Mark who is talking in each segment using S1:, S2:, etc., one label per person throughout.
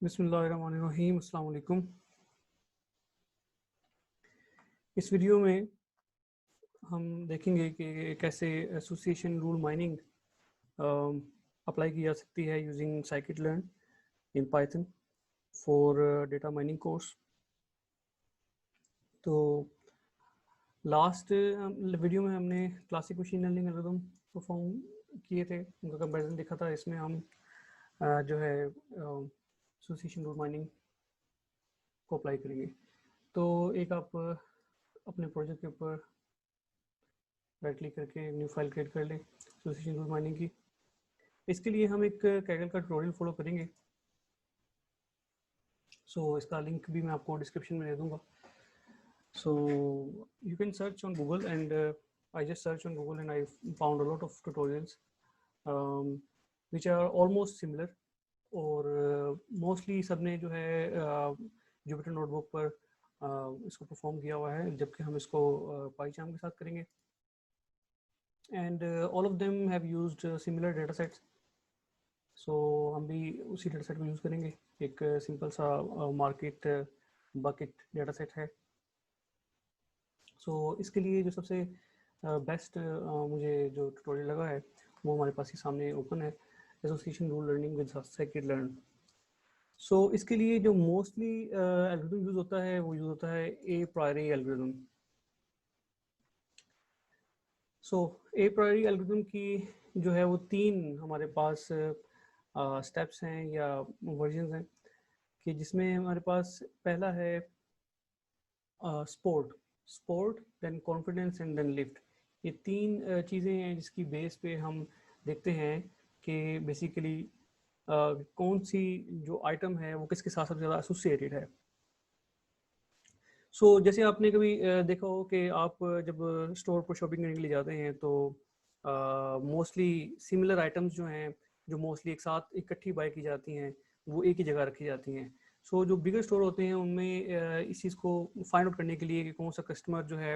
S1: बिस्मिल्लाहिर्रहमानिर्रहीम, अस्सलाम वालेकुम। इस वीडियो में हम देखेंगे कि कैसे एसोसिएशन रूल माइनिंग अप्लाई की जा सकती है using scikit learn in Python for data mining course. तो लास्ट वीडियो में हमने classic machine learning algorithm perform किए थे, उनका कंपैरिजन देखा था। इसमें हम जो है एसोसिएशन रूल माइनिंग को अप्लाई करेंगे। तो एक आप अपने प्रोजेक्ट के ऊपर राइट क्लिक करके न्यू फाइल क्रिएट कर लें एसोसिएशन रूल माइनिंग की। इसके लिए हम एक कैगल का ट्यूटोरियल फॉलो करेंगे। इसका लिंक भी मैं आपको डिस्क्रिप्शन में दे दूंगा। You can search on Google and I just searched on Google and I found a lot of tutorials which are almost similar और मोस्टली सबने जो है जुपिटर नोटबुक पर इसको परफॉर्म किया हुआ है, जबकि हम इसको पाईचार्म के साथ करेंगे। And all of them have used similar data sets. हम भी उसी डेटा सेट को यूज़ करेंगे। एक सिंपल सा मार्केट बकेट डेटा सेट है। इसके लिए जो सबसे बेस्ट मुझे जो ट्यूटोरियल लगा है वो हमारे पास ही सामने ओपन है, association rule learning with scikit learn. इसके लिए जो मोस्टली एल्गोरिथम यूज़ होता है वो यूज़ होता है ए प्रायरी एल्गोरिथम। ए प्रायरी एल्गोरिथम की जो है वो तीन हमारे पास स्टेप्स हैं या वर्जन्स हैं, कि जिसमें हमारे पास पहला है support then confidence and then lift. ये तीन चीज़ें हैं जिसकी बेस पे हम देखते हैं कि बेसिकली कौन सी जो आइटम है वो किसके साथ सबसे ज़्यादा एसोसिएटेड है। जैसे आपने कभी देखा हो कि आप जब स्टोर पर शॉपिंग करने के लिए जाते हैं तो मोस्टली सिमिलर आइटम्स जो हैं, जो मोस्टली एक साथ इकट्ठी बाय की जाती हैं, वो एक ही जगह रखी जाती हैं। जो बिगर स्टोर होते हैं उनमें इस चीज़ को फाइंड आउट करने के लिए कि कौन सा कस्टमर जो है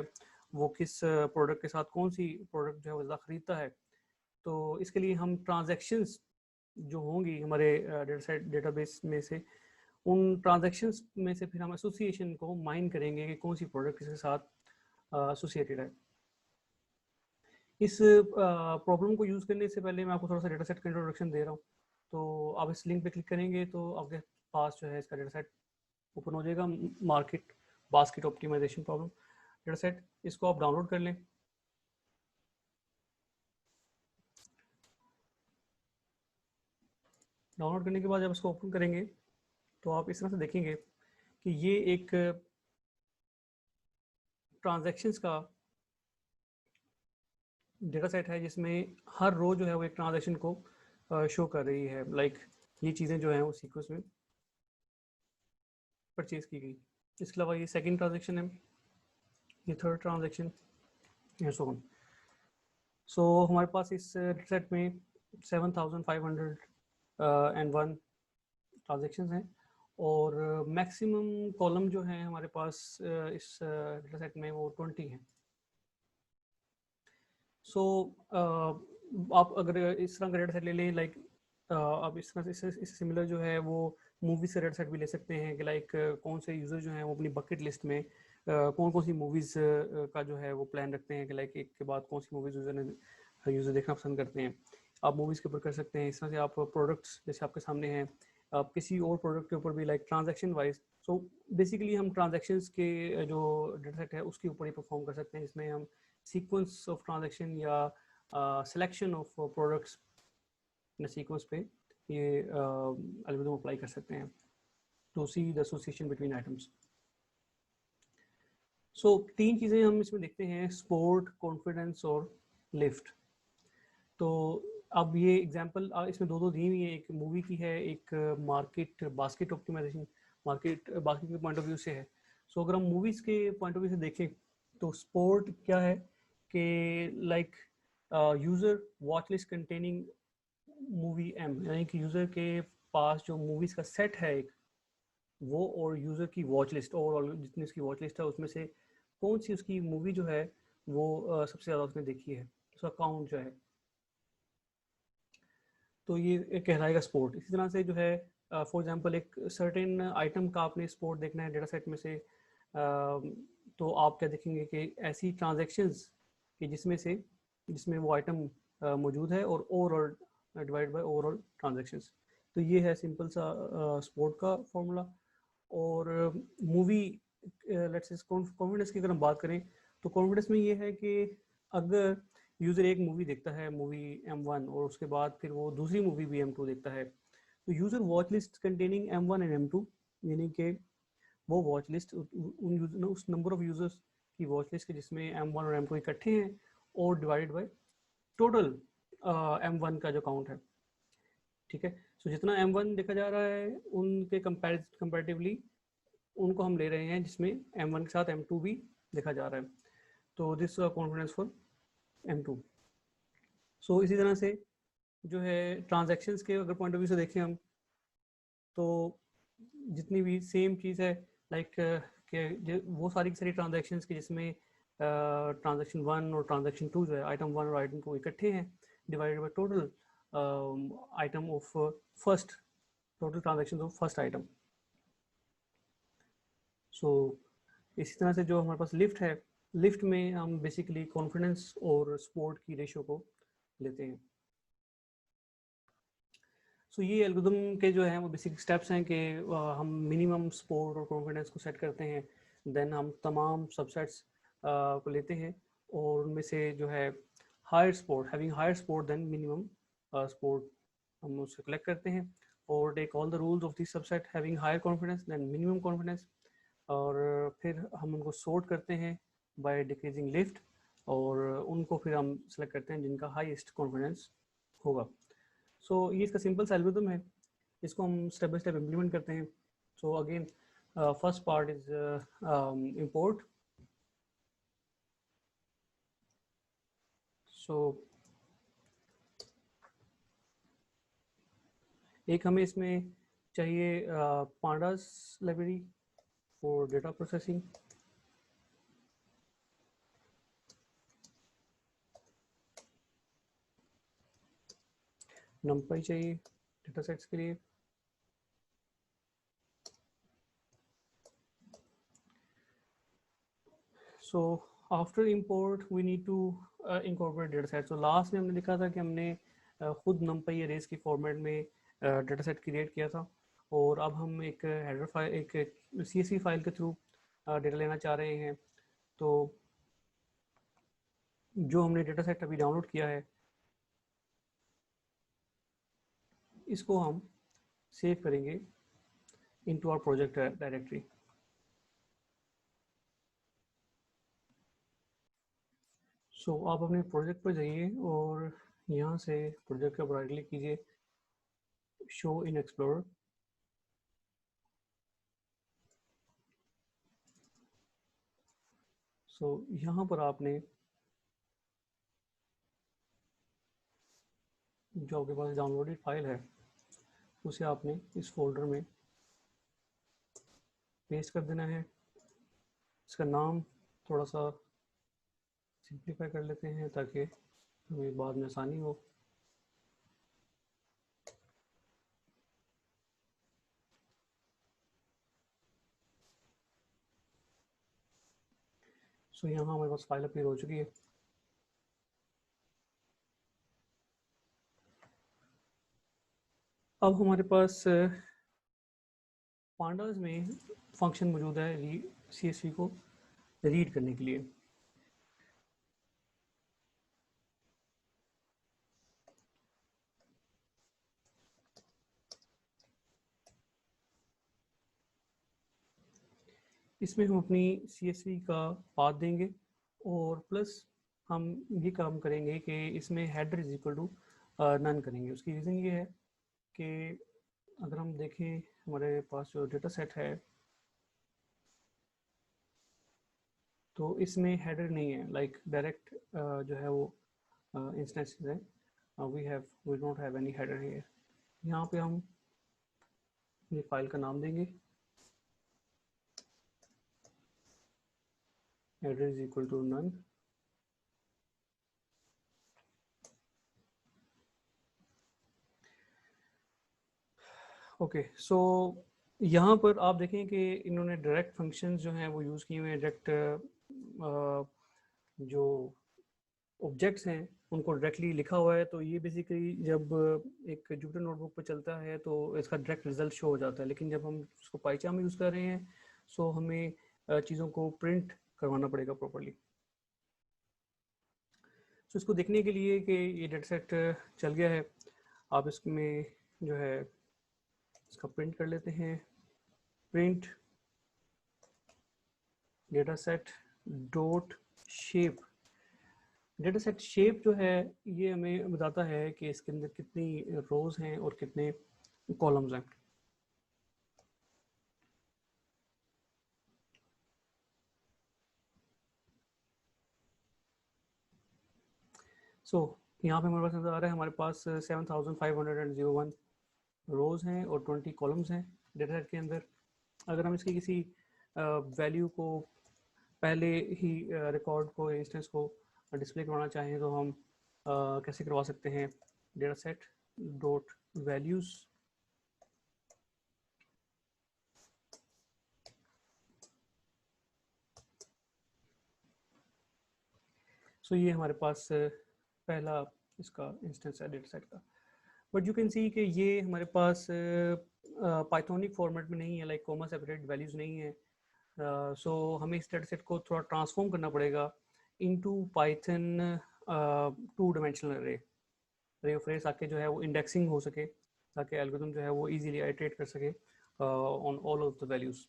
S1: वो किस प्रोडक्ट के साथ कौन सी प्रोडक्ट जो है वो ज़्यादा ख़रीदता है, तो इसके लिए हम ट्रांजैक्शंस जो होंगी हमारे डेटाबेस में से, उन ट्रांजैक्शंस में से फिर हम एसोसिएशन को माइन करेंगे कि कौन सी प्रोडक्ट किसके साथ एसोसिएटेड है। इस प्रॉब्लम को यूज़ करने से पहले मैं आपको थोड़ा सा डेटा सेट का इंट्रोडक्शन दे रहा हूँ। तो आप इस लिंक पे क्लिक करेंगे तो आपके पास जो है इसका डेटा सेट ओपन हो जाएगा, market basket optimisation problem data set. इसको आप डाउनलोड कर लें। डाउनलोड करने के बाद जब इसको ओपन करेंगे तो आप इस तरह से देखेंगे कि ये एक ट्रांजैक्शंस का डेटा सेट है, जिसमें हर रो जो है वो एक ट्रांजैक्शन को शो कर रही है। लाइक ये चीज़ें जो हैं वो सीक्वेंस में परचेज की गई। इसके अलावा ये सेकंड ट्रांजैक्शन है, ये थर्ड ट्रांजैक्शन है, सो ऑन। हमारे पास इस सेट में 7501 ट्रांजैक्शन हैं और मैक्सिमम कॉलम जो है हमारे पास इस डेटा सेट में वो 20 हैं। आप अगर इस तरह का डेटा सेट ले लें, लाइक आप इस तरह से इससे सिमिलर जो है वो मूवीज़ का डेटा सेट भी ले सकते हैं कि लाइक कौन से यूज़र जो हैं वो अपनी बकेट लिस्ट में कौन कौन सी मूवीज़ का जो है वो प्लान रखते हैं कि लाइक एक के बाद कौन सी मूवीज़ यूज़र देखना पसंद करते हैं। आप मूवीज़ के ऊपर कर सकते हैं। इस तरह से आप प्रोडक्ट्स जैसे आपके सामने हैं, आप किसी और प्रोडक्ट के ऊपर भी लाइक ट्रांजैक्शन वाइज। बेसिकली हम ट्रांजैक्शंस के जो डेटा सेट है उसके ऊपर ही परफॉर्म कर सकते हैं, जिसमें हम सीक्वेंस ऑफ ट्रांजैक्शन या selection of products in sequence पे ये एल्गोरिथम अप्लाई कर सकते हैं to see the association between items. तीन चीज़ें हम इसमें देखते हैं, स्पोर्ट, कॉन्फिडेंस और लिफ्ट। तो अब ये एग्जांपल इसमें दो दी हुई है, एक मूवी की है, एक market basket optimisation market basket के पॉइंट ऑफ व्यू से है। अगर हम मूवीज़ के पॉइंट ऑफ व्यू से देखें तो स्पोर्ट क्या है कि like user watch list containing movie M, यानी कि यूज़र के पास जो मूवीज़ का सेट है एक वो, और यूज़र की वॉच लिस्ट, ओवरऑल जितनी उसकी वॉच लिस्ट है उसमें से कौन सी उसकी मूवी जो है वो सबसे ज़्यादा उसने देखी है, उसका काउंट जो है, तो ये कहलाएगा स्पोर्ट। इसी तरह से जो है फॉर एग्जांपल एक सर्टेन आइटम का आपने स्पोर्ट देखना है डेटा सेट में से, तो आप क्या देखेंगे कि ऐसी ट्रांजैक्शंस कि जिसमें वो आइटम मौजूद है और overall divide by overall transactions. तो ये है सिंपल सा स्पोर्ट का फॉर्मूला। और मूवी लेट्स से कॉन्फिडेंस की अगर हम बात करें तो कॉन्फिडेंस में ये है कि अगर यूज़र एक मूवी देखता है, मूवी M1, और उसके बाद फिर वो दूसरी मूवी भी M2 देखता है, तो user watch list containing M1 and M2, यानी कि वो वॉच लिस्ट उस नंबर ऑफ यूजर्स की वॉच लिस्ट के जिसमें M1 और M2 इकट्ठे हैं और डिवाइडेड बाय टोटल M1 का जो काउंट है। ठीक है, सो जितना M1 देखा जा रहा है उनके कंपैरेटिवली उनको हम ले रहे हैं जिसमें M1 के साथ M2 भी देखा जा रहा है। तो दिस कॉन्फिडेंस फॉर M2। सो इसी तरह से जो है ट्रांजैक्शंस के अगर पॉइंट ऑफ व्यू से देखें हम, तो जितनी भी सेम चीज़ है लाइक कि वो सारी ट्रांजैक्शंस की जिसमें ट्रांजैक्शन 1 और ट्रांजैक्शन 2 जो है, आइटम 1 और आइटम 2 इकट्ठे हैं divided by total item of first, total transaction of first item. So इसी तरह से जो हमारे पास लिफ्ट है, लिफ्ट में हम बेसिकली कॉन्फिडेंस और सपोर्ट की रेशियो को लेते हैं। सो ये एल्गोरिथम के जो है वो बेसिक स्टेप्स हैं कि हम मिनिमम सपोर्ट और कॉन्फिडेंस को सेट करते हैं, देन हम तमाम सबसेट्स को लेते हैं और उनमें से जो है higher support, having higher support than minimum support, हम उससे कलेक्ट करते हैं और take all the rules of this subset having higher confidence than minimum confidence, और फिर हम उनको सॉर्ट करते हैं बाय डिक्रीजिंग लिफ्ट और उनको फिर हम सेलेक्ट करते हैं जिनका हाईएस्ट कॉन्फिडेंस होगा। सो ये इसका सिंपल सा एल्गोरिथम है, इसको हम स्टेप बाय स्टेप इम्प्लीमेंट करते हैं। So again first part is import. So एक हमें इसमें चाहिए pandas library for data processing, numpy चाहिए डेटा सेट्स के लिए, so after import we need to incorporate data set. So last में हमने लिखा था कि हमने खुद numpy अरेज की फॉर्मेट में डेटा सेट क्रिएट किया था और अब हम एक हेडर फाइल, एक CSV फाइल के थ्रू डेटा लेना चाह रहे हैं। तो जो हमने डेटा सेट अभी डाउनलोड किया है इसको हम सेव करेंगे इनटू आवर प्रोजेक्ट डायरेक्टरी। सो आप अपने प्रोजेक्ट पर जाइए और यहाँ से प्रोजेक्ट का राइट क्लिक कीजिए, शो इन एक्सप्लोरर। सो यहाँ पर आपने जो आपके पास डाउनलोडेड फाइल है उसे आपने इस फोल्डर में पेस्ट कर देना है। इसका नाम थोड़ा सा सिंप्लीफाई कर लेते हैं ताकि हमें बाद में आसानी हो। सो यहाँ हमारे पास फाइल अपलोड हो चुकी है। अब हमारे पास पांडास में फंक्शन मौजूद है CSV को रीड करने के लिए। इसमें हम अपनी CSV का पाथ देंगे और प्लस हम ये काम करेंगे कि इसमें header is equal to none करेंगे। उसकी रीज़न ये है कि अगर हम देखें हमारे पास जो डेटा सेट है तो इसमें हेडर नहीं है, लाइक डायरेक्ट जो है वो इंस्टेंसेस है, we don't have any header here. यहाँ पे हम ये फाइल का नाम देंगे header is equal to none, okay, so यहाँ पर आप देखें कि इन्होंने डायरेक्ट फंक्शंस जो हैं वो यूज़ किए हुए हैं। डायरेक्ट जो ऑब्जेक्ट्स हैं उनको डायरेक्टली लिखा हुआ है। तो ये बेसिकली जब एक जुपिटर नोटबुक पर चलता है तो इसका डायरेक्ट रिजल्ट शो हो जाता है, लेकिन जब हम उसको पाइचार्म में यूज़ कर रहे हैं सो हमें चीज़ों को प्रिंट करवाना पड़ेगा प्रॉपरली। सो इसको देखने के लिए कि ये डेटा सेट चल गया है, आप इसमें जो है इसका प्रिंट कर लेते हैं। Print data set dot shape. Data set shape जो है ये हमें बताता है कि इसके अंदर कितनी रोज हैं और कितने कॉलम्स हैं। सो यहाँ पे हमारे पास नजर आ रहा है, हमारे पास 7501 रोज हैं और 20 कॉलम्स हैं डेटा सेट के अंदर। अगर हम इसकी किसी वैल्यू को पहले ही रिकॉर्ड को इंस्टेंस को डिस्प्ले करवाना चाहें तो हम कैसे करवा सकते हैं। डेटा सेट डॉट वैल्यूज, सो ये हमारे पास पहला इसका इंस्टेंस है डेटा सेट का। बट यू कैन सी कि ये हमारे पास पाइथोनिक फॉर्मेट में नहीं है, लाइक कॉमा सेपरेट वैल्यूज़ नहीं है। सो हमें इस डेटा सेट को थोड़ा ट्रांसफॉर्म करना पड़ेगा इनटू पाइथन 2 डायमेंशनल अरे ऑफ अरेज, ताकि जो है वो इंडेक्सिंग हो सके, ताकि एल्गोरिथम जो है वो इजीली आइटरेट कर सके on all of the values.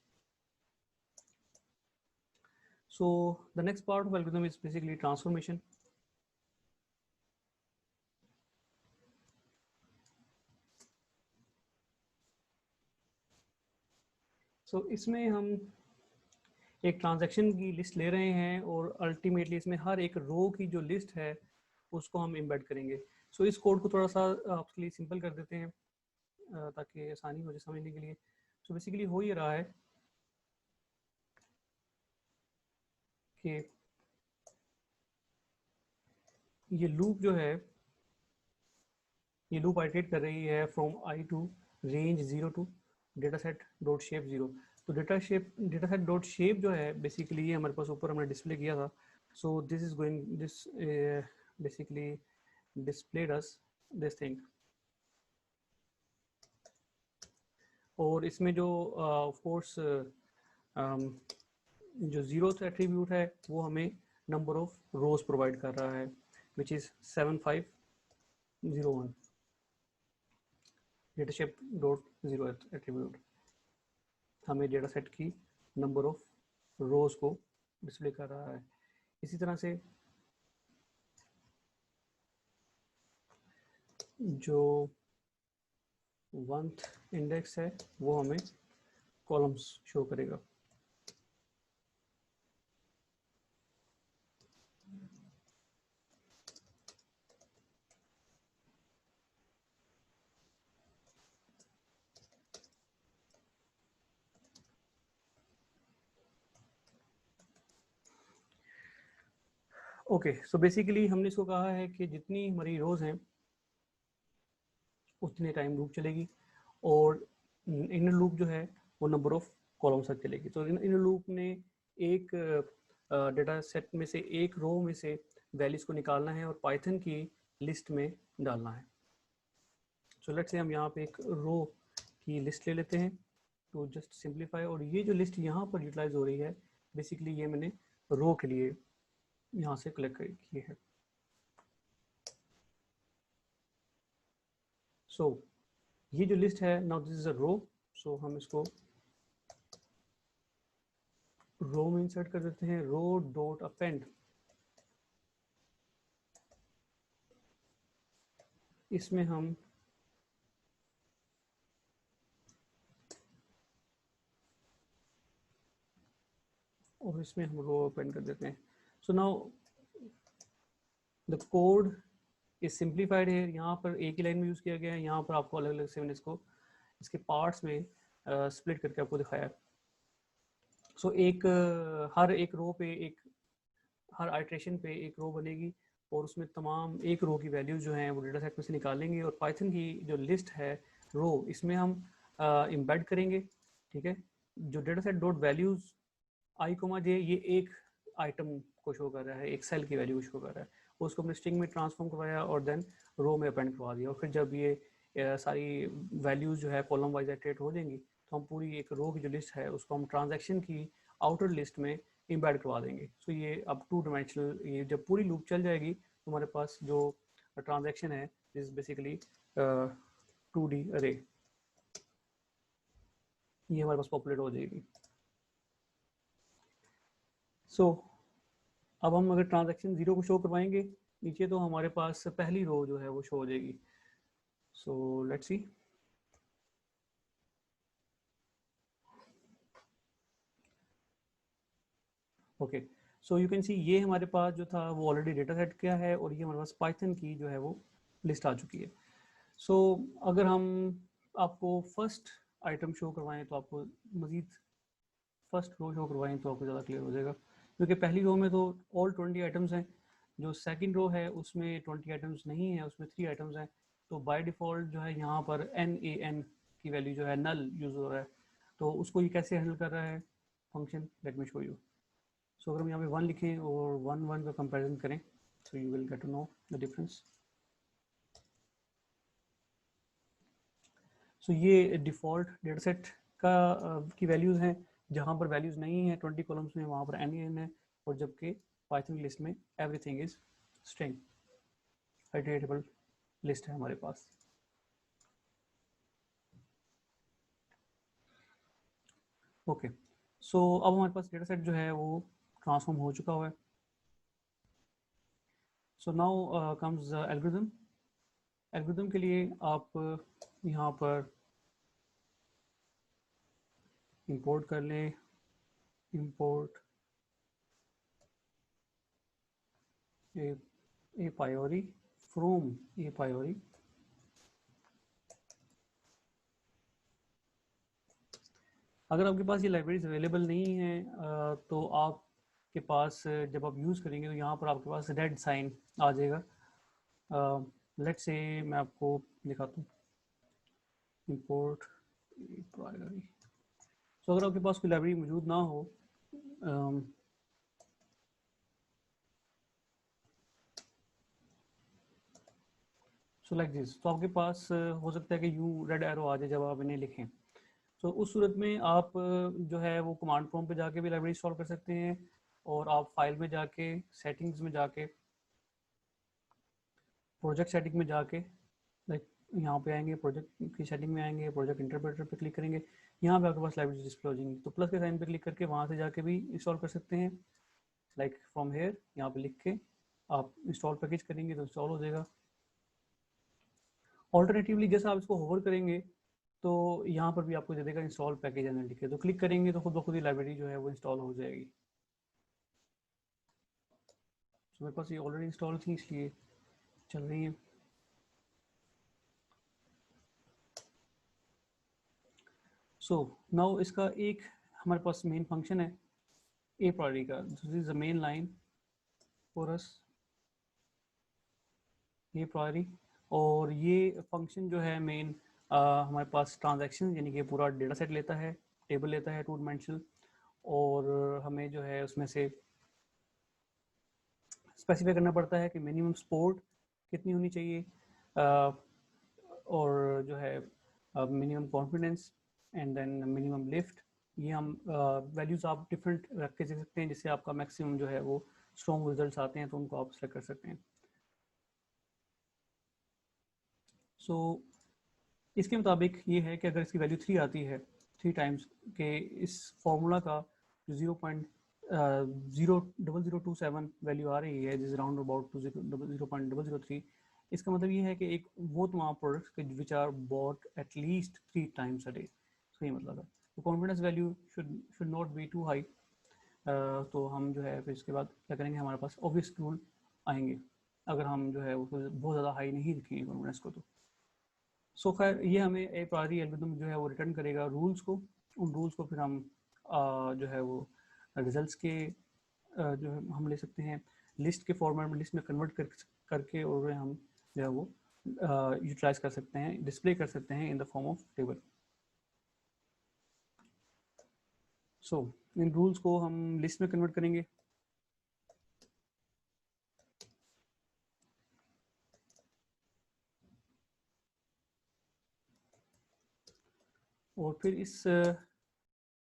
S1: So the next part of algorithm is basically transformation. So इसमें हम एक ट्रांजैक्शन की लिस्ट ले रहे हैं और अल्टीमेटली इसमें हर एक रो की जो लिस्ट है उसको हम एम्बेड करेंगे। सो इस कोड को थोड़ा सा आपके लिए सिंपल कर देते हैं ताकि आसानी हो जाए समझने के लिए। सो बेसिकली हो ये रहा है कि ये लूप जो है, ये लूप आइटरेट कर रही है from I to range 0 to data set dot shape 0। तो डेटा सेट डॉट शेप जो है बेसिकली ये हमारे पास ऊपर हमने डिस्प्ले किया था। So this is going this basically displayed us this thing। और इसमें जो ऑफ कोर्स जो जीरोथ एट्रीब्यूट है वो हमें नंबर ऑफ रोज प्रोवाइड कर रहा है which is 7501 data shape dot zero attribute हमें डेटा सेट की नंबर ऑफ रोज को डिस्प्ले कर रहा है। इसी तरह से जो 1th इंडेक्स है वो हमें कॉलम्स शो करेगा। ओके, सो बेसिकली हमने इसको कहा है कि जितनी हमारी रोज हैं उतने टाइम लूप चलेगी और इनर लूप जो है वो नंबर ऑफ कॉलम्स तक चलेगी। तो इनर लूप ने एक डेटा सेट में से एक रो में से वैल्यूज को निकालना है और पाइथन की लिस्ट में डालना है। सो लेट्स से हम यहाँ पे एक रो की लिस्ट ले लेते हैं तो जस्ट सिंप्लीफाई। और ये जो लिस्ट यहाँ पर यूटिलाइज हो रही है बेसिकली ये मैंने रो के लिए यहाँ से कलेक्ट की है। सो ये जो लिस्ट है नाउ दिस इज अ रो। सो हम इसको रो में इंसर्ट कर देते हैं, रो डॉट अपेंड। इसमें हम और इसमें हम रो अपेंड कर देते हैं। So now the code is simplified है। यहाँ पर एक ही लाइन में यूज किया गया है, यहाँ पर आपको अलग अलग से मैंने इसको इसके पार्ट्स में स्प्लिट करके आपको दिखाया। सो एक हर एक रो पे हर आइट्रेशन पे एक रो बनेगी और उसमें तमाम एक रो की वैल्यूज जो हैं वो डेटा सेट में से निकालेंगे और पाइथन की जो लिस्ट है रो इसमें हम एम्बेड करेंगे, ठीक है। जो data set dot values I comma J, ये एक आइटम को शो कर रहा है, एक सेल की वैल्यू को शो कर रहा है, उसको हमने स्ट्रिंग में ट्रांसफॉर्म करवाया और देन रो में अपेंड करवा दिया। और फिर जब ये सारी वैल्यूज जो है कॉलम वाइज एट्रेट हो जाएंगी तो हम पूरी एक रो की जो लिस्ट है उसको हम ट्रांजैक्शन की आउटर लिस्ट में इम्बेड करवा देंगे। सो ये अब 2 डायमेंशनल, ये जब पूरी लूप चल जाएगी तो हमारे पास जो ट्रांजैक्शन है इज बेसिकली 2D अरे, ये हमारे पास पॉपुलेट हो जाएगी। सो अब हम अगर ट्रांजैक्शन 0 को शो करवाएंगे नीचे तो हमारे पास पहली रो जो है वो शो हो जाएगी। सो let's C, okay. So you can सी ये हमारे पास जो था वो ऑलरेडी डेटा सेट क्या है और ये हमारे पास पाइथन की जो है वो लिस्ट आ चुकी है। सो अगर हम आपको फर्स्ट आइटम शो करवाएं तो आपको मज़ीद फर्स्ट रो शो करवाएं तो आपको ज़्यादा क्लियर हो जाएगा, क्योंकि पहली रो में तो ऑल 20 आइटम्स हैं, जो सेकंड रो है उसमें 20 आइटम्स नहीं है, उसमें 3 आइटम्स हैं। तो बाय डिफ़ॉल्ट जो है यहाँ पर NaN की वैल्यू जो है नल यूज़ हो रहा है, तो उसको ये कैसे हैंडल कर रहा है function, let me show you. So अगर हम यहाँ पे 1 लिखें और 1 1 का कंपेरिजन करें so you will get to know the difference. So ये डिफ़ॉल्ट डेटा सेट का की वैल्यूज़ हैं, जहाँ पर वैल्यूज़ नहीं है 20 कॉलम्स में वहाँ पर NaN है, और जबकि पाइथन लिस्ट में एवरीथिंग इज स्ट्रिंग आइटरेटेबल लिस्ट है हमारे पास। ओके, सो अब हमारे पास डेटा सेट जो है वो ट्रांसफॉर्म हो चुका हुआ है। So now comes algorithm. Algorithm के लिए आप यहाँ पर इंपोर्ट कर लें, import a priori from a priori। अगर आपके पास ये लाइब्रेरीज अवेलेबल नहीं है तो आपके पास जब आप यूज़ करेंगे तो यहाँ पर आपके पास रेड साइन आ जाएगा। लेट्स से मैं आपको दिखाता हूँ, इंपोर्ट प्राइमरी। सो अगर आपके पास कोई लाइब्रेरी मौजूद ना हो, सो लाइक दिस, तो आपके पास हो सकता है कि यूँ रेड एरो आ जाए जब आप इन्हें लिखें। तो उस सूरत में आप जो है वो कमांड प्रॉम्प्ट पे जाके भी लाइब्रेरी इंस्टॉल कर सकते हैं, और आप फाइल में जाके सेटिंग्स में जाके प्रोजेक्ट सेटिंग में जाके लाइक यहाँ पे आएंगे, प्रोजेक्ट की सेटिंग में आएंगे, प्रोजेक्ट इंटरप्रेटर पे क्लिक करेंगे, यहाँ पे आपके पास लाइब्रेरी डिस्प्ले हो जाएंगी। तो प्लस के साइन पे क्लिक करके वहाँ से जाके भी इंस्टॉल कर सकते हैं, लाइक फ्रॉम हेयर यहाँ पे लिख के आप इंस्टॉल पैकेज करेंगे तो इंस्टॉल हो जाएगा। ऑल्टरनेटिवली जैसे आप इसको होवर करेंगे तो यहाँ पर भी आपको दे देगा इंस्टॉल पैकेज एंड लिखे, तो क्लिक करेंगे तो खुद ब खुद ही लाइब्रेरी जो है वो इंस्टॉल हो जाएगी। तो मेरे पास ये ऑलरेडी इंस्टॉल थी इसलिए चल रही है। सो नाउ इसका एक हमारे पास मेन फंक्शन है ए प्रायोरिटी का, this is the main line for us A priority. और ये फंक्शन जो है मेन हमारे पास ट्रांजैक्शन यानी कि पूरा डेटा सेट लेता है, टेबल लेता है 2 डायमेंशनल, और हमें जो है उसमें से स्पेसिफाई करना पड़ता है कि मिनिमम सपोर्ट कितनी होनी चाहिए, और जो है minimum confidence and then minimum lift. ये हम वैल्यूज़ आप डिफरेंट रख के दे सकते हैं, जिससे आपका मैक्सिमम जो है वो स्ट्रॉन्ग रिजल्ट्स आते हैं तो उनको आप सेलेक्ट कर सकते हैं। सो इसके मुताबिक ये है कि अगर इसकी वैल्यू 3 आती है 3 टाइम्स के इस फार्मूला का जो 0.00027 वैल्यू आ रही है, जिस राउंड अबाउट टू 0.003, इसका मतलब ये है कि एक वो तमाम products which are bought at least 3 times a day. तो ये मतलब है तो confidence value should not be too high. तो हम जो है फिर इसके बाद क्या करेंगे, हमारे पास ऑब्वियस रूल आएंगे अगर हम जो है वो बहुत ज़्यादा हाई नहीं रखेंगे कॉन्फिडेंस को। तो सो खैर ये हमें ए प्रायोरी एल्गोरिथम जो है वो रिटर्न करेगा रूल्स को। उन रूल्स को फिर हम जो है वो रिजल्ट्स के जो है हम ले सकते हैं लिस्ट के फॉर्मेट में, लिस्ट में कन्वर्ट करके, और हम जो है वो यूटिलाइज कर सकते हैं, डिस्प्ले कर सकते हैं in the form of table. So in rules को हम लिस्ट में कन्वर्ट करेंगे। और फिर इस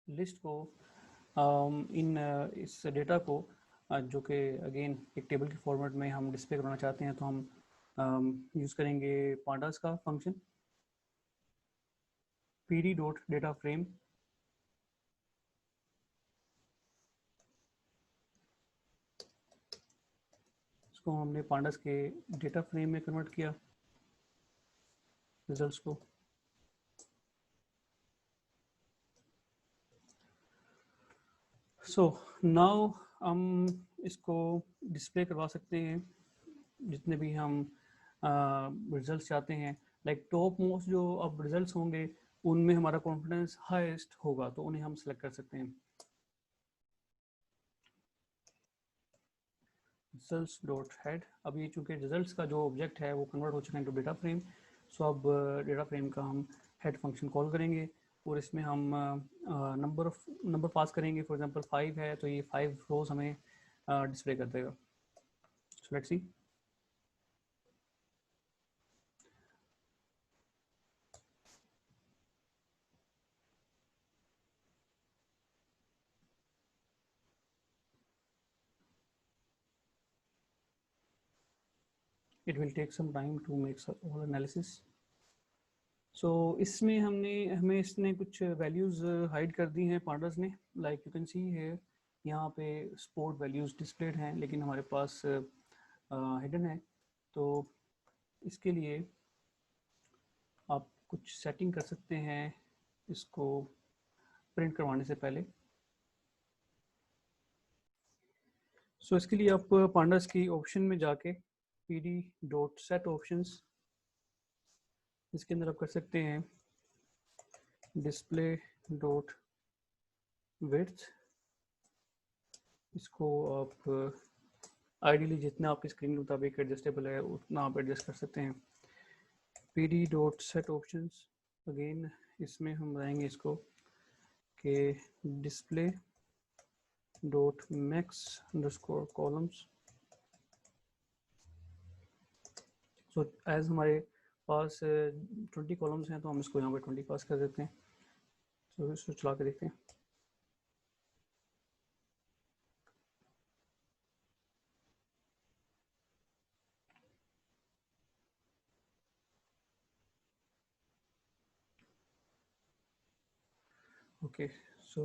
S1: लिस्ट को इस डेटा को जो कि अगेन एक टेबल के फॉर्मेट में हम डिस्प्ले करना चाहते हैं, तो हम यूज़ करेंगे पांडास का function pd dot data frame. इसको हमने पांडास के डेटा फ्रेम में कन्वर्ट किया रिजल्ट्स को। सो नाउ हम इसको डिस्प्ले करवा सकते हैं जितने भी हम रिजल्ट्स चाहते हैं। लाइक टॉप मोस्ट जो अब रिजल्ट्स होंगे उनमें हमारा कॉन्फिडेंस हाईएस्ट होगा, तो उन्हें हम सेलेक्ट कर सकते हैं। Results dot head. अब ये चूंकि रिजल्ट्स का जो ऑब्जेक्ट है वो कन्वर्ट हो चुका है इनटू डेटा फ्रेम, सो अब डेटा फ्रेम का हम हेड फंक्शन कॉल करेंगे और इसमें हम नंबर पास करेंगे। फॉर एग्जांपल 5 है तो ये 5 रोज हमें डिस्प्ले कर देगा। So let's see. It will take some time to make all analysis. So इसमें हमें इसने कुछ वैल्यूज़ हाइड कर दी हैं पांडास ने। लाइक यू कैन सी है यहाँ पे स्पोर्ट वैल्यूज़ डिस्प्लेड हैं, लेकिन हमारे पास हिडन है। तो इसके लिए आप कुछ सेटिंग कर सकते हैं इसको प्रिंट करवाने से पहले। सो इसके लिए आप पांडास की ऑप्शन में जाके pd डॉट सेट ऑप्शंस, इसके अंदर आप कर सकते हैं डिस्प्ले डॉट विड्थ। इसको आप आइडियली जितना आपकी स्क्रीन के मुताबिक एडजस्टेबल है उतना आप एडजस्ट कर सकते हैं। pd dot set options, again इसमें हम बताएंगे इसको कि display dot max underscore columns. So as हमारे पास 20 कॉलम्स हैं तो हम इसको यहाँ पे 20 पास कर देते हैं। तो इसको चला के देखते हैं। Okay, so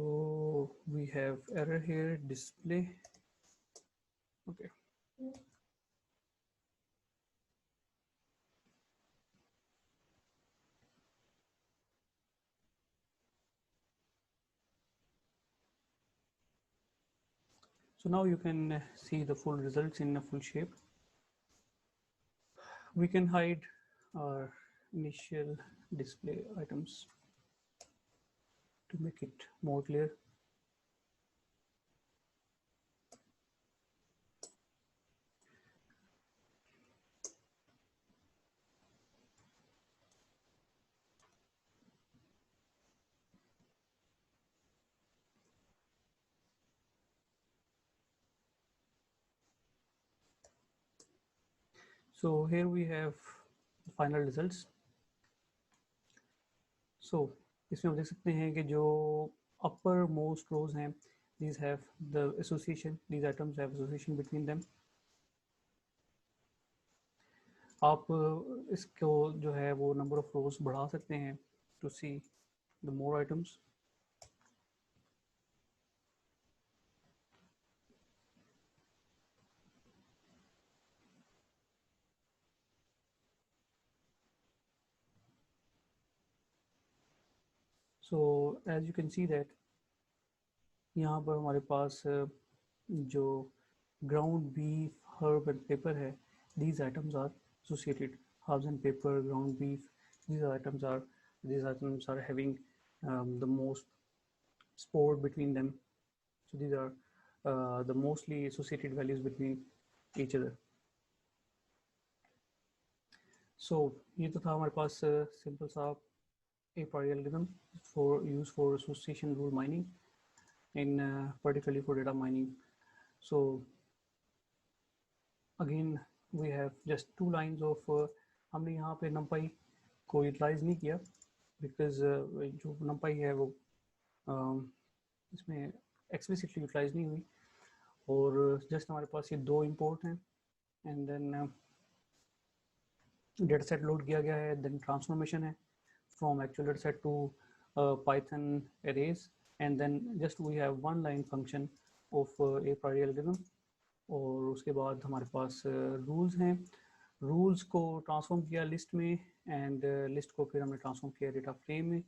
S1: we have error here, display. Okay. So now you can see the full results in a full shape. We can hide our initial display items to make it more clear. So here we have the final results. So इसमें आप देख सकते हैं कि जो upper most rows हैं, these have the association, these items have association between them. आप इसको जो है वो नंबर ऑफ रोज बढ़ा सकते हैं to see the more items. So as you can see that यहाँ पर हमारे पास जो ground beef herb and pepper है, these items are associated. Herbs and pepper, ground beef, these items are having the most sport between them. So these are the mostly associated values between each other. So ये तो था हमारे पास simple सा a priori algorithm for use for association rule mining. in particularly for data mining. So again we have just 2 lines of हमने यहाँ पे numpy को utilise नहीं किया बिकॉज जो numpy है वो इसमें एक्सप्लिसिटली यूटिलाइज नहीं हुई और जस्ट हमारे पास ये 2 इंपोर्ट हैं and then data set load किया गया है, देन ट्रांसफॉर्मेशन है from actual data set to Python arrays and then just we have one line function of a priori algorithm और उसके बाद हमारे पास रूल्स हैं, रूल्स को ट्रांसफॉर्म किया लिस्ट में एंड लिस्ट को फिर हमने ट्रांसफॉर्म किया डेटा फ्रेम में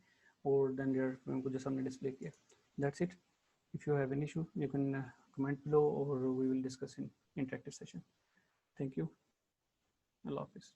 S1: और देन डेटा फ्रेम को जैसे हमने डिस्प्ले किया. That's it. If you have any issue you can comment below or we will discuss in interactive session. Thank you. Allah Hafiz.